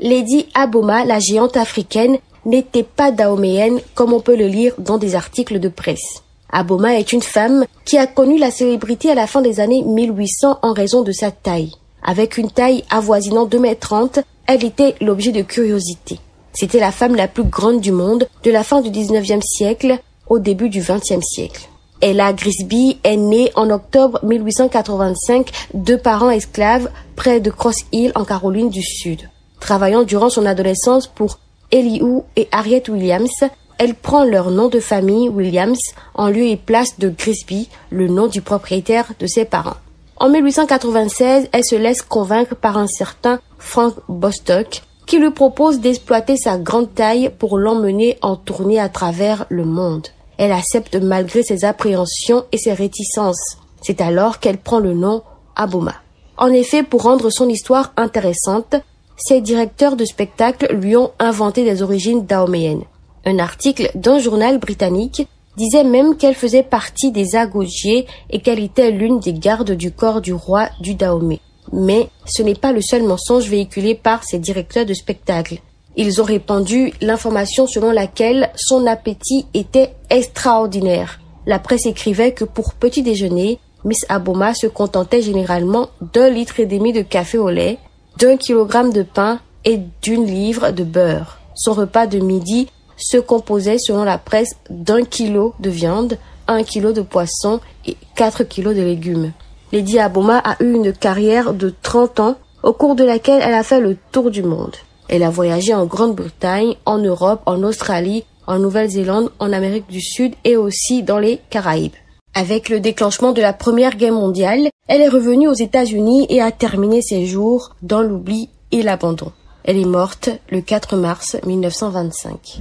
Lady Aboma, la géante africaine, n'était pas dahoméenne comme on peut le lire dans des articles de presse. Aboma est une femme qui a connu la célébrité à la fin des années 1800 en raison de sa taille. Avec une taille avoisinant 2,30 m, elle était l'objet de curiosité. C'était la femme la plus grande du monde de la fin du 19e siècle au début du 20e siècle. Ella Grisby est née en octobre 1885 de parents esclaves près de Cross Hill en Caroline du Sud. Travaillant durant son adolescence pour Elihu et Harriet Williams, elle prend leur nom de famille Williams en lieu et place de Grisby, le nom du propriétaire de ses parents. En 1896, elle se laisse convaincre par un certain Frank Bostock qui lui propose d'exploiter sa grande taille pour l'emmener en tournée à travers le monde. Elle accepte malgré ses appréhensions et ses réticences. C'est alors qu'elle prend le nom Aboma. En effet, pour rendre son histoire intéressante, ses directeurs de spectacle lui ont inventé des origines dahoméennes. Un article d'un journal britannique disait même qu'elle faisait partie des Agaugiers et qu'elle était l'une des gardes du corps du roi du Dahomey. Mais ce n'est pas le seul mensonge véhiculé par ses directeurs de spectacle. Ils ont répandu l'information selon laquelle son appétit était extraordinaire. La presse écrivait que pour petit déjeuner, Miss Aboma se contentait généralement d'1,5 litre de café au lait, d'1 kilogramme de pain et d'1 livre de beurre. Son repas de midi se composait selon la presse d'1 kilo de viande, 1 kilo de poisson et 4 kilos de légumes. Lady Aboma a eu une carrière de 30 ans au cours de laquelle elle a fait le tour du monde. Elle a voyagé en Grande-Bretagne, en Europe, en Australie, en Nouvelle-Zélande, en Amérique du Sud et aussi dans les Caraïbes. Avec le déclenchement de la Première Guerre mondiale, elle est revenue aux États-Unis et a terminé ses jours dans l'oubli et l'abandon. Elle est morte le 4 mars 1925.